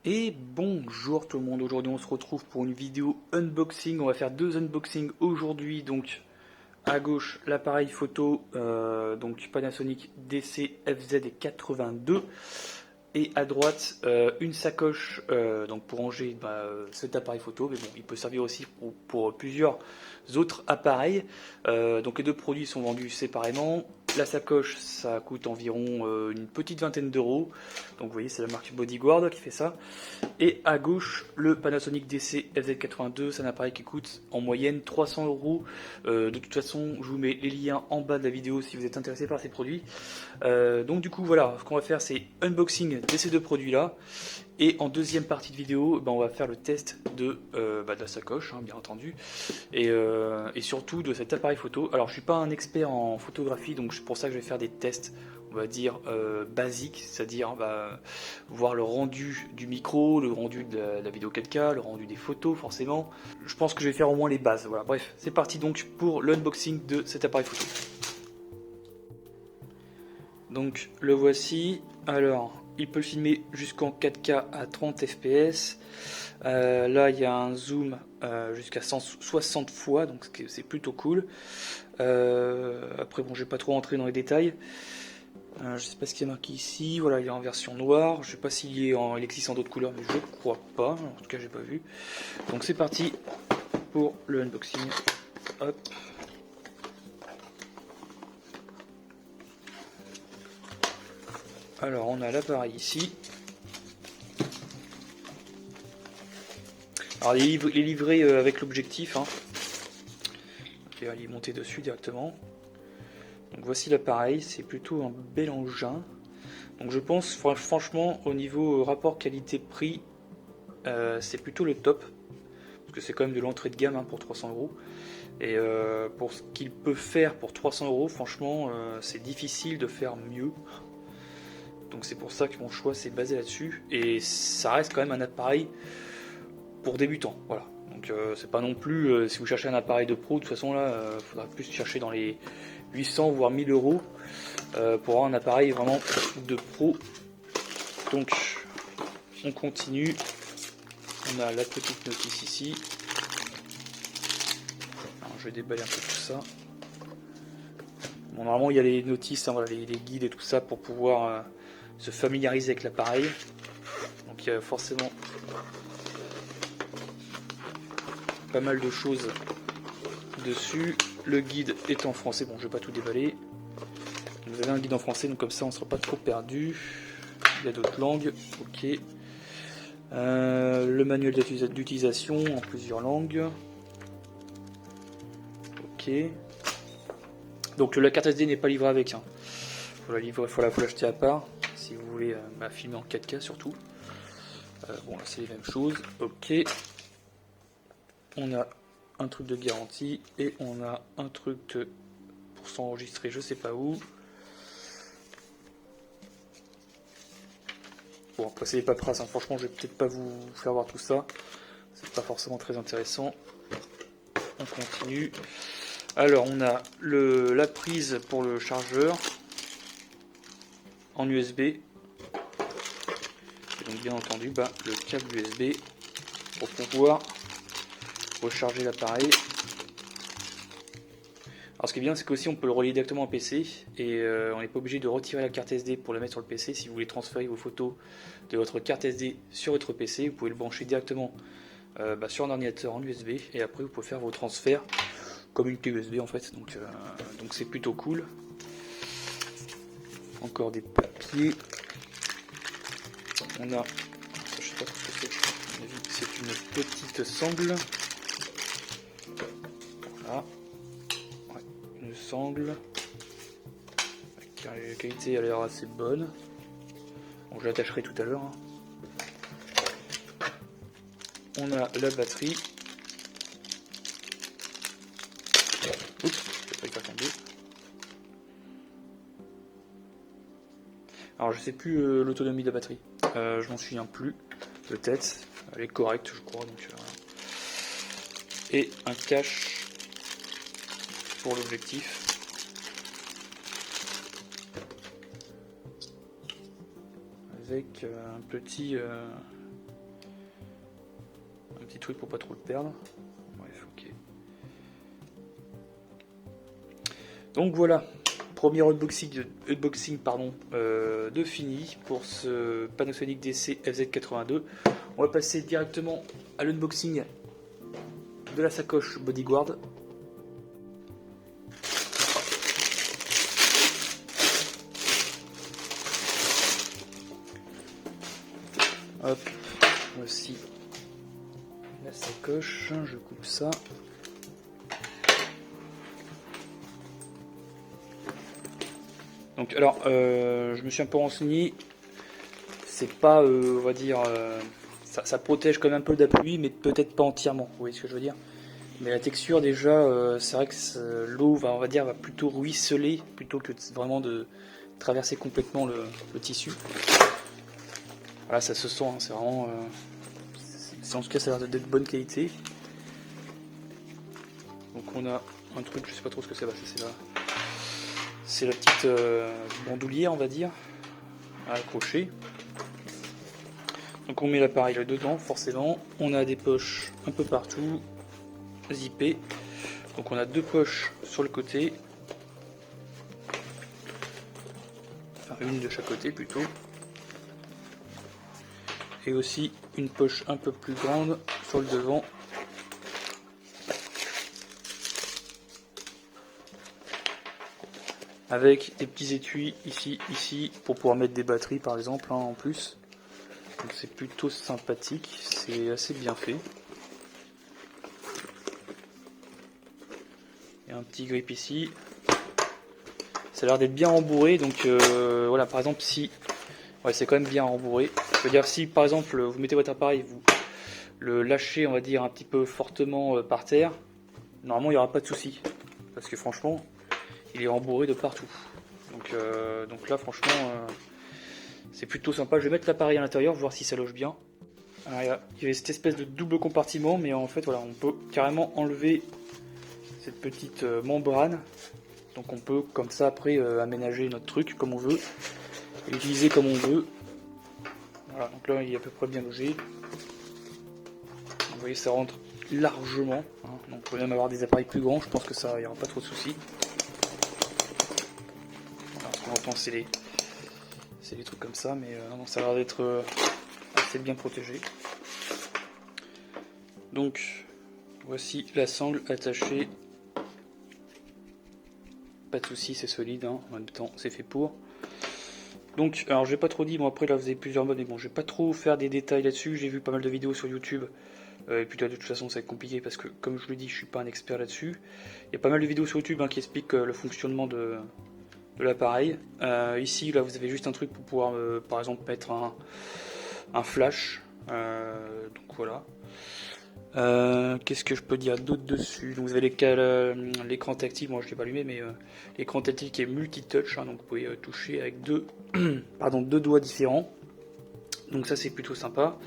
Et bonjour tout le monde, aujourd'hui on se retrouve pour une vidéo unboxing, on va faire deux unboxings aujourd'hui, donc à gauche l'appareil photo donc Panasonic DC-FZ82 et à droite une sacoche donc pour ranger cet appareil photo, mais bon il peut servir aussi pour plusieurs autres appareils. Donc les deux produits sont vendus séparément. La sacoche ça coûte environ une petite vingtaine d'euros, donc vous voyez c'est la marque Bodyguard qui fait ça. Et à gauche, le Panasonic DC-FZ82, c'est un appareil qui coûte en moyenne 300 euros. De toute façon, je vous mets les liens en bas de la vidéo si vous êtes intéressé par ces produits. Donc du coup, voilà, ce qu'on va faire, c'est unboxing de ces deux produits-là. Et en deuxième partie de vidéo, on va faire le test de la sacoche, bien entendu, et surtout de cet appareil photo. Alors, je suis pas un expert en photographie, donc c'est pour ça que je vais faire des tests, on va dire basiques, c'est-à-dire voir le rendu du micro, le rendu de la vidéo 4K, le rendu des photos, forcément. Je pense que je vais faire au moins les bases. Voilà, bref, c'est parti donc pour l'unboxing de cet appareil photo. Donc le voici. Alors, il peut filmer jusqu'en 4K à 30 fps. Là, il y a un zoom jusqu'à 160 fois, donc c'est plutôt cool. Après, bon, je vais pas trop rentrer dans les détails. Je sais pas ce qu'il y a marqué ici. Voilà, il est en version noire. Je sais pas il existe en d'autres couleurs, mais je crois pas. En tout cas, j'ai pas vu. Donc c'est parti pour le unboxing. Hop. Alors, on a l'appareil ici. Alors, il est livré avec l'objectif. Je vais aller monter dessus directement. Donc voici l'appareil, c'est plutôt un bel engin. Donc je pense franchement au niveau rapport qualité-prix, c'est plutôt le top. Parce que c'est quand même de l'entrée de gamme pour 300 euros. Et pour ce qu'il peut faire pour 300 euros, franchement, c'est difficile de faire mieux. Donc c'est pour ça que mon choix s'est basé là-dessus. Et ça reste quand même un appareil pour débutants. Voilà. Donc c'est pas non plus, si vous cherchez un appareil de pro, de toute façon là, il faudra plus chercher dans les 800 voire 1000 euros pour avoir un appareil vraiment de pro. Donc on continue. On a la petite notice ici. Alors, je vais déballer un peu tout ça. Bon, normalement il y a les notices, voilà, les guides et tout ça pour pouvoir se familiariser avec l'appareil. Donc il y a forcément pas mal de choses dessus. Le guide est en français, bon je vais pas tout déballer. Vous avez un guide en français, donc comme ça on ne sera pas trop perdu. Il y a d'autres langues, ok. Le manuel d'utilisation en plusieurs langues. Ok. Donc la carte SD n'est pas livrée avec. Faut l'acheter à part si vous voulez filmer en 4K surtout. Bon là c'est les mêmes choses. Ok. On a un truc de garantie et on a un truc pour s'enregistrer je sais pas où. Bon après c'est les paperasses, franchement je vais peut-être pas vous faire voir tout ça. C'est pas forcément très intéressant. On continue. Alors on a la prise pour le chargeur en USB. Et donc bien entendu le câble USB pour pouvoir recharger l'appareil. Alors ce qui est bien c'est qu'aussi on peut le relier directement au PC et on n'est pas obligé de retirer la carte SD pour la mettre sur le PC. Si vous voulez transférer vos photos de votre carte SD sur votre PC, vous pouvez le brancher directement sur un ordinateur en USB et après vous pouvez faire vos transferts comme une clé USB en fait, donc c'est plutôt cool. Encore des papiers. On a, je sais pas ce que c'est une petite sangle. Voilà, ouais, une sangle. La qualité a l'air assez bonne. Bon, je l'attacherai tout à l'heure. On a la batterie. Oups, je vais pas tomber. Alors je sais plus l'autonomie de la batterie. Je m'en souviens plus. Peut-être. Elle est correcte, je crois. Donc, et un cache pour l'objectif. Avec un petit petit truc pour pas trop le perdre. Bref, ok. Donc voilà, premier unboxing de fini pour ce Panasonic DC FZ82. On va passer directement à l'unboxing de la sacoche Bodyguard. Hop, voici la sacoche, je coupe ça. Donc alors, je me suis un peu renseigné, c'est pas, on va dire, ça protège quand même un peu de la pluie, mais peut-être pas entièrement, vous voyez ce que je veux dire. Mais la texture déjà, c'est vrai que l'eau va, on va dire, va plutôt ruisseler, plutôt que vraiment de traverser complètement le tissu. Voilà, ça se sent, hein, c'est vraiment, en tout cas ça a l'air d'être de bonne qualité. Donc on a un truc, je sais pas trop ce que c'est, c'est la petite bandoulière, on va dire, à accrocher. Donc on met l'appareil là dedans, forcément. On a des poches un peu partout, zippées. Donc on a deux poches sur le côté, enfin une de chaque côté plutôt. Et aussi une poche un peu plus grande sur le devant. Avec des petits étuis ici, pour pouvoir mettre des batteries par exemple, hein, en plus. Donc c'est plutôt sympathique, c'est assez bien fait. Il y a un petit grip ici. Ça a l'air d'être bien rembourré, donc voilà, par exemple si... Ouais, c'est quand même bien rembourré. Je veux dire, si par exemple vous mettez votre appareil, vous le lâchez, on va dire, un petit peu fortement par terre, normalement il n'y aura pas de souci. Parce que franchement, il est rembourré de partout. Donc là, franchement, c'est plutôt sympa. Je vais mettre l'appareil à l'intérieur, voir si ça loge bien. Alors, il y avait cette espèce de double compartiment, mais en fait, voilà, on peut carrément enlever cette petite membrane. Donc on peut, comme ça, après, aménager notre truc comme on veut. Et l'utiliser comme on veut. Voilà, donc là, il est à peu près bien logé. Vous voyez, ça rentre largement. Hein. Donc on peut même avoir des appareils plus grands. Je pense que ça, il n'y aura pas trop de soucis. Alors, ce qu'on entend, c'est des trucs comme ça, mais non, ça a l'air d'être assez bien protégé. Donc, voici la sangle attachée. Pas de soucis, c'est solide, hein. En même temps, c'est fait pour. Donc, alors j'ai pas trop dit, bon après là vous avez plusieurs modes, mais bon, je vais pas trop faire des détails là-dessus. J'ai vu pas mal de vidéos sur YouTube. Et puis de toute façon ça va être compliqué parce que comme je le dis je suis pas un expert là-dessus. Il y a pas mal de vidéos sur YouTube, hein, qui expliquent le fonctionnement de l'appareil. Ici là vous avez juste un truc pour pouvoir par exemple mettre un flash. Donc voilà. Qu'est-ce que je peux dire d'autre dessus? Donc vous avez l'écran tactile, moi je l'ai pas allumé, mais l'écran tactile qui est multi-touch, hein, donc vous pouvez toucher avec deux doigts différents. Donc ça c'est plutôt sympa.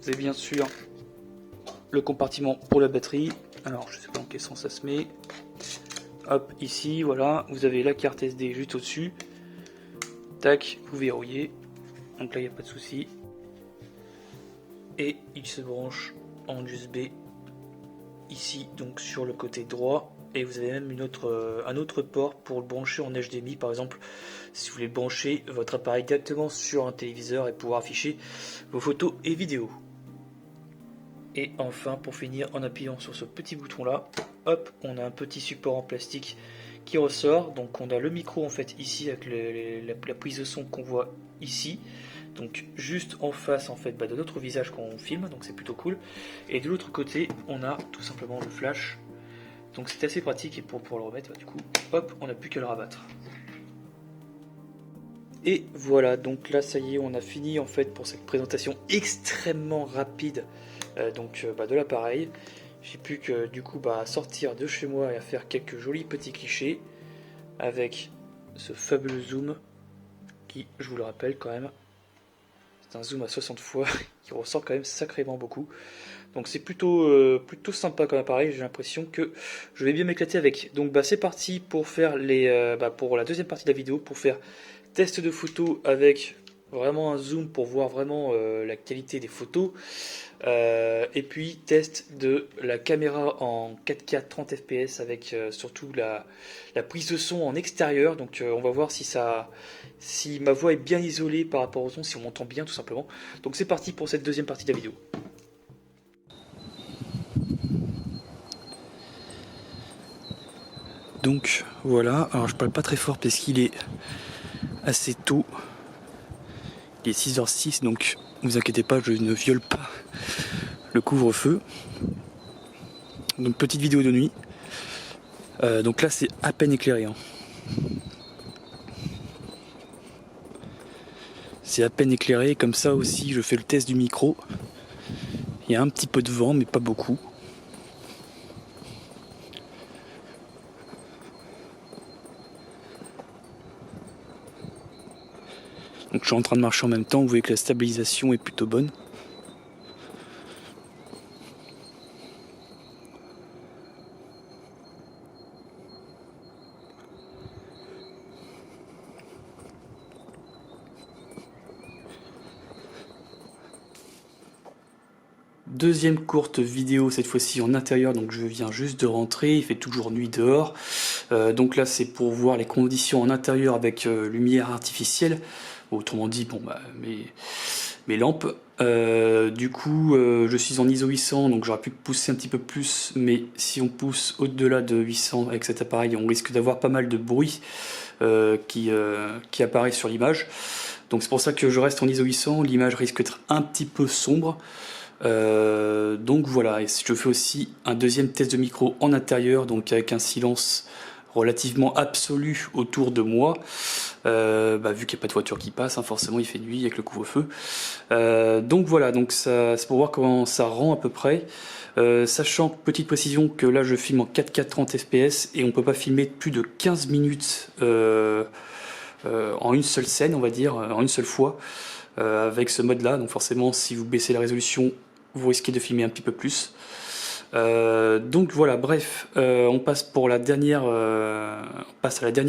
Vous avez bien sûr le compartiment pour la batterie. Alors je sais pas dans quel sens ça se met. Hop, ici, voilà. Vous avez la carte SD juste au-dessus. Tac, vous verrouillez. Donc là, il n'y a pas de souci. Et il se branche en USB ici, donc sur le côté droit. Et vous avez même un autre port pour le brancher en HDMI, par exemple, si vous voulez brancher votre appareil directement sur un téléviseur et pouvoir afficher vos photos et vidéos. Et enfin, pour finir, en appuyant sur ce petit bouton là, hop, on a un petit support en plastique qui ressort. Donc on a le micro en fait ici avec la prise de son qu'on voit ici. Donc juste en face en fait de notre visage quand on filme, donc c'est plutôt cool. Et de l'autre côté, on a tout simplement le flash. Donc c'est assez pratique, et pour le remettre, du coup, hop, on n'a plus qu'à le rabattre. Et voilà, donc là ça y est, on a fini en fait pour cette présentation extrêmement rapide de l'appareil. J'ai plus que du coup sortir de chez moi et à faire quelques jolis petits clichés avec ce fabuleux zoom qui, je vous le rappelle quand même, c'est un zoom à 60 fois qui ressort quand même sacrément beaucoup. Donc c'est plutôt sympa comme appareil, j'ai l'impression que je vais bien m'éclater avec. Donc c'est parti pour faire pour la deuxième partie de la vidéo, pour faire test de photos avec vraiment un zoom pour voir vraiment la qualité des photos. Et puis test de la caméra en 4K 30 fps avec surtout la prise de son en extérieur. Donc on va voir si ma voix est bien isolée par rapport au son, si on m'entend bien tout simplement. Donc c'est parti pour cette deuxième partie de la vidéo. Donc voilà, alors je parle pas très fort parce qu'il est assez tôt. Il est 6h06, donc ne vous inquiétez pas, je ne viole pas le couvre-feu. Donc petite vidéo de nuit. Donc là c'est à peine éclairé. Hein. C'est à peine éclairé, comme ça aussi je fais le test du micro. Il y a un petit peu de vent mais pas beaucoup. Donc je suis en train de marcher en même temps, vous voyez que la stabilisation est plutôt bonne. Deuxième courte vidéo, cette fois-ci en intérieur, donc je viens juste de rentrer, il fait toujours nuit dehors. Donc là c'est pour voir les conditions en intérieur avec lumière artificielle, autrement dit bon, bah, mes lampes. Du coup je suis en ISO 800, donc j'aurais pu pousser un petit peu plus, mais si on pousse au-delà de 800 avec cet appareil, on risque d'avoir pas mal de bruit qui apparaît sur l'image. Donc c'est pour ça que je reste en ISO 800, l'image risque d'être un petit peu sombre. Donc voilà, et je fais aussi un deuxième test de micro en intérieur, donc avec un silence relativement absolu autour de moi, vu qu'il n'y a pas de voiture qui passe, hein, forcément il fait nuit avec le couvre-feu. Donc voilà, donc c'est pour voir comment ça rend à peu près. Sachant, petite précision, que là je filme en 4K 30 fps et on peut pas filmer plus de 15 minutes en une seule scène, on va dire, en une seule fois. Avec ce mode là, donc forcément si vous baissez la résolution vous risquez de filmer un petit peu plus. Donc voilà, bref, on passe à la dernière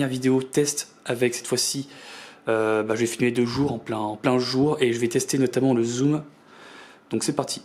vidéo test avec cette fois-ci, je vais filmer 2 jours en plein jour et je vais tester notamment le zoom. Donc c'est parti.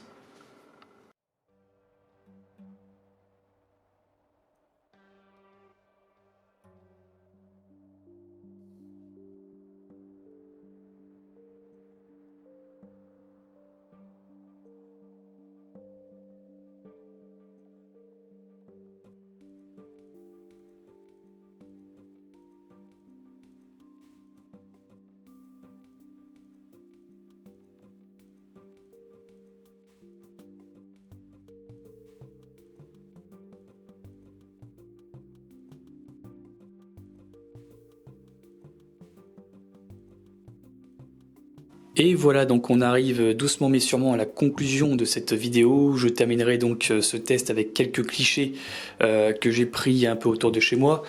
Et voilà, donc on arrive doucement mais sûrement à la conclusion de cette vidéo. Je terminerai donc ce test avec quelques clichés que j'ai pris un peu autour de chez moi.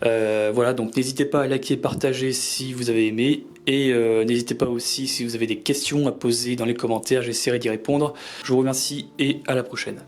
Voilà, donc n'hésitez pas à liker, partager si vous avez aimé. Et n'hésitez pas aussi si vous avez des questions à poser dans les commentaires, j'essaierai d'y répondre. Je vous remercie et à la prochaine.